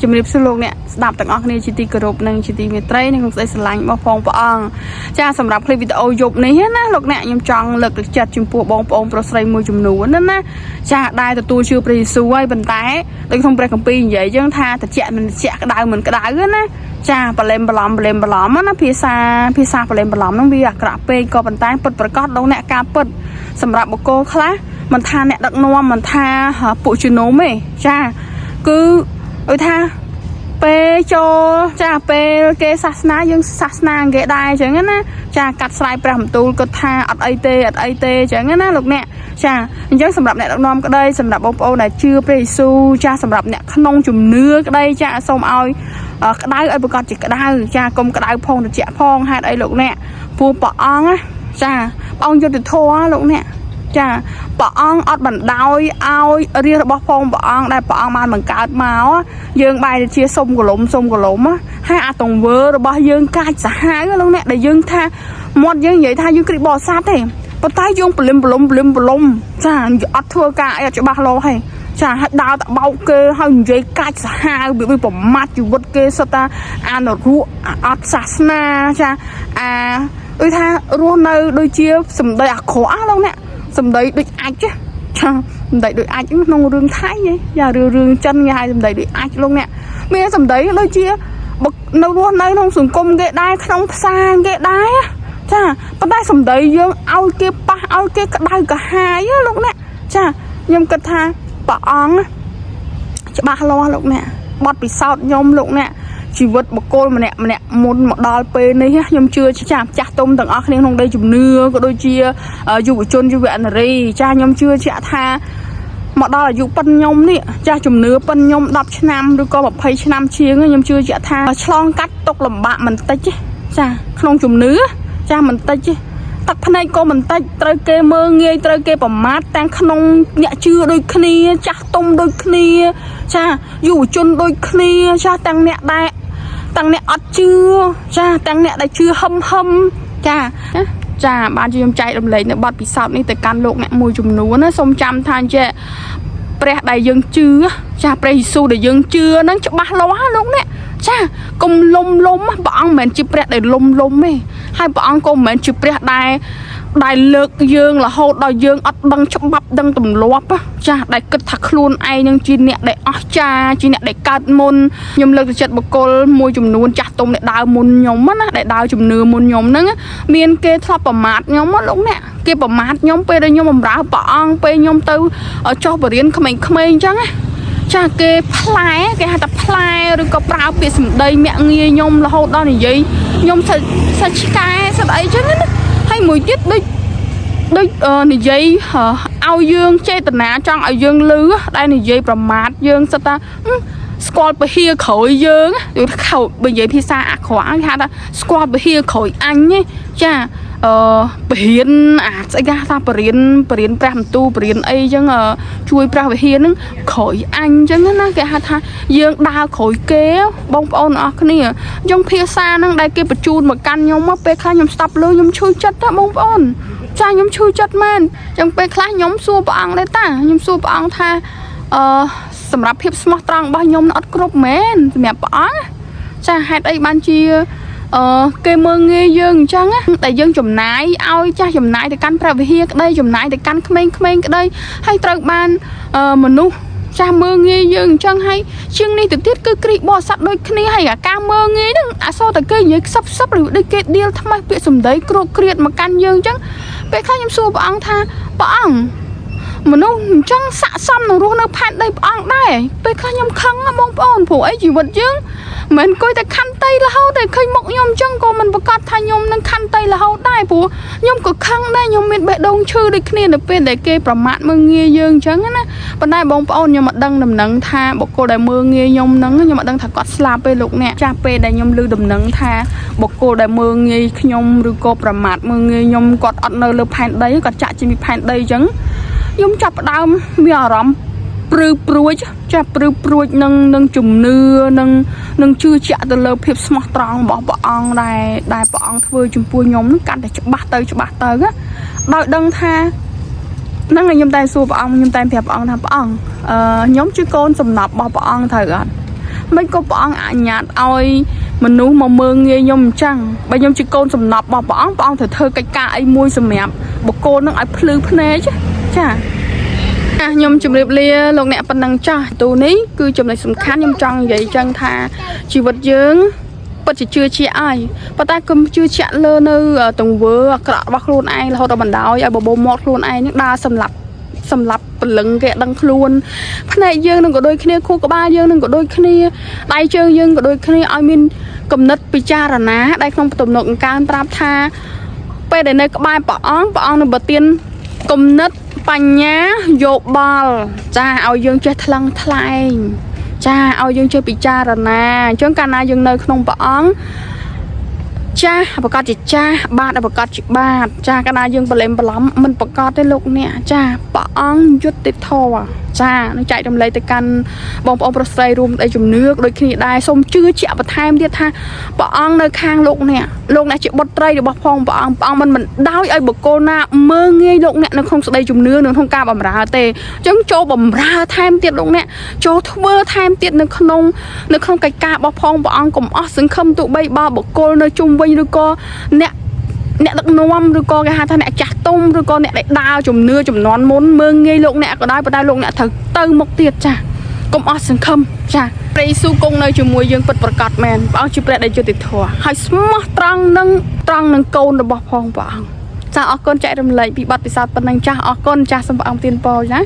ជំរាបសួរលោកអ្នកស្ដាប់ទាំងអស់គ្នាជាទីគោរពនិងជាទីមេត្រីនិងក្នុងស្ដីស្រឡាញ់របស់ផងព្រះអង្គចាសម្រាប់คลิปវីដេអូយប់នេះណាលោកអ្នកខ្ញុំចង់លើកទឹកចិត្តចំពោះបងប្អូនប្រុសស្រីមួយចំនួនណាចាដែលទទួលជឿព្រះយេស៊ូវហើយប៉ុន្តែដូចក្នុងព្រះគម្ពីរនិយាយចឹងថាត្រជាក់មិនត្រជាក់ក្តៅមិនក្តៅណាចាបលែមបឡំណាភាសាបលែមបឡំហ្នឹងវាអាក្រក់ពេកក៏ប៉ុន្តែពិតប្រកបដល់អ្នកការពិតសម្រាប់បុគ្គលខ្លះមិនថាអ្នកដឹកនាំមិនថាពួកជំនុំទេចាគឺឲ្យថាពេលចូលចាពេលគេសាសនាយើងសាសនាគេដែរអញ្ចឹងណាចាកាត់ស្រ័យព្រះបន្ទូលគាត់ថាអត់អីទេអញ្ចឹងណាលោកអ្នកចាអញ្ចឹងសម្រាប់អ្នកដឹកនាំក្តីសម្រាប់បងប្អូនដែលជឿព្រះយេស៊ូវចាសម្រាប់អ្នកក្នុងជំនឿក្តីចាសូមឲ្យក្តៅឲ្យប្រកាសជាក្តៅចាកុំក្តៅផងត្រជាក់ផងហេតុអីលោកអ្នកពួកព្រះអង្គចាព្រះអង្គយុត្តិធម៌លោកអ្នកចាព្រះអង្គអត់បណ្ដោយឲ្យរាជរបស់ផងព្រះអង្គដែលព្រះអង្គបានបង្កើតមកយើងបែរជាសុំកលុំហើយអាទង្វើរបស់យើងកាចសាហាវលោកអ្នកដែលយើងថាមាត់យើងនិយាយថាយើងគ្រីបបរិស័ទទេប៉ុន្តែយើងពលឹមចាអត់ធ្វើការអីអត់ច្បាស់លាស់ទេចាឲ្យដើរតបោកគេហើយនិយាយកាចសាហាវវាប្រមាថជីវិតគេសិតថាអានរੂអត់សាសនាចាដូចថារស់នៅដូចជាសម្ដីអាក្រក់លោកអ្នកសម្ដីដូចអាចចាសម្ដីដូចអាចក្នុងរឿងថៃយ៉ារឿងចិនគេហៅសម្ដីដូចអាចលោកអ្នកមានសម្ដីដូចជានៅរស់នៅក្នុងសង្គមគេដែរក្នុងផ្សារគេដែរចាប៉ុន្តែសម្ដីយើងឲ្យគេប៉ះឲ្យគេក្តៅកាហាយលោកអ្នកចាខ្ញុំគិតថាព្រះអង្គច្បាស់លាស់លោកអ្នកបទពិសោធន៍ខ្ញុំលោកអ្នកជីវិតបុគ្គលម្នាក់មុនមកដល់ពេលនេះខ្ញុំជឿចាស់ទុំទាំងអស់គ្នាក្នុងដីជំនឿក៏ដូចជាយុវជនយុវនារីចាខ្ញុំជឿជាក់ថាមកដល់អាយុប៉ុនខ្ញុំនេះចាស់ជំនឿប៉ុនខ្ញុំ10ឆ្នាំឬក៏20ឆ្នាំជាងខ្ញុំជឿជាក់ថាឆ្លងកាត់ទុកលំបាកមិនតិចចាក្នុងជំនឿចាមិនតិចទឹកភ្នែកក៏មិនតិចត្រូវគេមើងងាយត្រូវគេប្រមាថទាំងក្នុងអ្នកជឿដូចគ្នាចាស់ទុំដូចគ្នាចាយុវជនដូចគ្នាចាទាំងអ្នកអត់ជឿចាទាំងអ្នកដែលជឿហឹមចាបានជាខ្ញុំចែករំលែកនៅបទពិសោធន៍នេះទៅកាន់លោកអ្នកមួយចំនួនណាសូមចាំថាចេះព្រះដែលយើងជឿចាព្រះយេស៊ូវដែលយើងជឿហ្នឹងច្បាស់លាស់លោកអ្នកចាកុំលំព្រះអង្គមិនមែនជាព្រះដែលលំទេហើយព្រះអង្គក៏មិនមែនជាព្រះដែលលើកយើងរហូតដល់យើងអត់ដឹងច្បាប់ដឹងទម្លាប់ចាដែលគិតថាខ្លួនឯងនឹងជាអ្នកដែលអស្ចារ្យជាអ្នកដែលកើតមុនខ្ញុំលើកទឹកចិត្តបុគ្គលមួយចំនួនចាស់ទុំដែលដើរមុនខ្ញុំណាដែលដើរជំនឿមុនខ្ញុំហ្នឹងមានគេធ្លាប់ប្រមាថខ្ញុំលោកអ្នកគេប្រមាថខ្ញុំពេលដែលខ្ញុំបម្រើព្រះអង្គពេលខ្ញុំទៅចុះបរៀនក្មេងៗអញ្ចឹងចាគេផ្លែគេហៅថាផ្លែឬក៏ប្រើពាក្យសម្ដីមាក់ងាយខ្ញុំរហូតដល់និយាយខ្ញុំសាច់ឆ្កែស្អីអញ្ចឹងណាហើយមួយទៀតដូចនិយាយឲ្យយើងចេតនាចង់ឲ្យយើងលឺដែលនិយាយប្រមាថយើងសិតថាស្គាល់ពហិក្រោយយើងដូចខោបើនិយាយភាសាអាក្រក់គេហៅថាស្គាល់ពហិក្រោយអញចាបរៀនស្អីគេថាបរៀនព្រះបន្ទូលបរៀនអីចឹងជួយព្រះវិហារហ្នឹងក្រោយអញចឹងណាគេហៅថាយើងដើរក្រោយគេបងប្អូនអរគ្នាចឹងភាសាហ្នឹងដែលគេបញ្ជូនមកកាន់ខ្ញុំមកពេលខ្លះខ្ញុំស្ដាប់លើខ្ញុំឈឺចិត្តណាបងប្អូនចាខ្ញុំឈឺចិត្តមែនចឹងពេលខ្លះខ្ញុំសួរព្រះអង្គដែរតាខ្ញុំសួរព្រះអង្គថាសម្រាប់ភាពស្មោះត្រង់របស់ខ្ញុំអត់គ្រប់មែនសម្រាប់ព្រះអង្គចាហេតុអីបានជាគេមើងងាយយើងអញ្ចឹងតែយើងចំណាយឲ្យចាស់ចំណាយទៅកាន់ព្រះវិហារក្តីចំណាយទៅកាន់ក្មេងៗក្តីហើយត្រូវបានមនុស្សចាស់មើងងាយយើងអញ្ចឹងហើយជាងនេះទៅទៀតគឺគ្រីបបរិស័ទដូចគ្នាហើយអាការមើងងាយហ្នឹងអសតែគេនិយាយខ្សឹបឬដូចគេដៀលថ្មីពាក្យសម្ដីគ្រោកគ្រៀតមកកាន់យើងអញ្ចឹងពេលខ្លះខ្ញុំសួរព្រះអង្គថាព្រះអង្គមនុស្សអញ្ចឹងស័ក្តិសមនឹងរស់នៅផែនដីព្រះអង្គដែរពេលខ្លះខ្ញុំខឹងបងប្អូនព្រោះអីជីវិតយើងមិនគួយតែខន្តីរហូតតែឃើញមុខខ្ញុំអញ្ចឹងក៏មិនប្រកាសថាខ្ញុំនឹងខន្តីរហូតដែរព្រោះខ្ញុំក៏ខឹងដែរខ្ញុំមានបេះដូងឈឺដូចគ្នានៅពេលដែលគេប្រមាថមើងងាយយើងអញ្ចឹងណាប៉ុន្តែបងប្អូនខ្ញុំអត់ដឹងដំណឹងថាបុគ្គលដែលមើងងាយខ្ញុំហ្នឹងខ្ញុំអត់ដឹងថាគាត់ស្លាប់ទេលោកអ្នកចាស់ពេលដែលខ្ញុំឮដំណឹងថាបុគ្គលដែលមើងងាយខ្ញុំឬក៏ប្រមាថមើងងាយខ្ញុំគាត់អត់នៅលើផែនដីគាត់ចាក់ជាផែនដីអញ្ចឹងខ្ញុំចាប់ផ្ដើមមានអារម្មណ៍ព្រឺព្រួចនឹងជំនឿនឹងជឿជាក់ទៅលើភាពស្មោះត្រង់របស់ព្រះអង្គដែលព្រះអង្គធ្វើចំពោះខ្ញុំនឹងកាន់តែច្បាស់ទៅដោយដឹងថាហ្នឹងខ្ញុំតែសួរព្រះអង្គខ្ញុំតែប្រាប់ព្រះអង្គថាព្រះអង្គខ្ញុំជាកូនសំណប់របស់ព្រះអង្គត្រូវអត់ មិនក៏ព្រះអង្គអនុញ្ញាតឲ្យមនុស្សមកមើងងាយខ្ញុំអញ្ចឹងបើខ្ញុំជាកូនសំណប់របស់ព្រះអង្គត្រូវធ្វើកិច្ចការអីមួយសម្រាប់បុគ្គលនឹងឲ្យភ្លឺភ្នែកចាខ្ញុំជម្រាបលាលោកអ្នកប៉ុណ្ណឹងចាស់ទូនេះគឺចំណុចសំខាន់ខ្ញុំចង់និយាយចឹងថាជីវិតយើងពិតជាជឿជាក់ហើយប៉ុន្តែកុំជឿជាក់លើនៅទង្វើអាក្រក់របស់ខ្លួនឯងរហូតដល់បណ្ដោយឲ្យបបោមាត់ខ្លួនឯងនឹងដើរសម្លាប់ពលឹងគេដឹងខ្លួនភ្នែកយើងនឹងក៏ដូចគ្នាខួរក្បាលយើងនឹងក៏ដូចគ្នាដៃជើងយើងក៏ដូចគ្នាឲ្យមានគំនិតពិចារណាដែលក្នុងទំនុកអង្កើងប្រាប់ថាពេលដែលនៅក្បែរព្រះអង្គនឹងប្រទានគំនិតបញ្ញាយោបល់ចាឲ្យយើងចេះថ្លឹងថ្លែងចាឲ្យយើងចេះពិចារណាអញ្ចឹងកាលណាយើងនៅក្នុងព្រះអង្គចាប្រកាសជាចាបាទប្រកាសជាបាទចាកាលណាយើងបលែមបន្លំមិនប្រកាសទេលោកអ្នកចាព្រះអង្គយុត្តិធម៌ចានឹងចែករំលែកទៅកាន់បងប្អូនប្រុសស្រីរួមដូចជំនឿដូចគ្នាដែរសូមជឿជាក់បន្ថែមទៀតថាព្រះអង្គនៅខាងលោកអ្នកជាបុត្រីរបស់ផងព្រះអង្គមិនដោយឲ្យបុគ្គលណាមើងងាយលោកអ្នកនៅក្នុងស្ដីជំនឿនៅក្នុងការបម្រើទេអញ្ចឹងចូលបម្រើថែមទៀតលោកអ្នកចូលធ្វើថែមទៀតនៅក្នុងកិច្ចការរបស់ផងព្រះអង្គកុំអស់សង្ឃឹមទោះបីបើបុគ្គលនៅជុំវិញឬក៏អ្នកដឹកនាំឬក៏គេហៅថាអ្នកចាស់ទុំឬក៏អ្នកដែលដើរជំនឿចំនួនមុនមើងងាយលោកអ្នកក៏ដោយប៉ុន្តែលោកអ្នកត្រូវទៅមុខទៀតចាកុំអស់សង្ឃឹមចាព្រះយេស៊ូវគង់នៅជាមួយយើងពិតប្រាកដមែនព្រះអង្គជាព្រះដែលយុត្តិធម៌ហើយស្មោះត្រង់នឹងកូនរបស់ផងព្រះអង្គចាអរគុណចែករំលែកពីបទពិសោធន៍ប៉ុណ្ណឹងចាស់អរគុណចាស់សូមព្រះអង្គប្រទានពរណា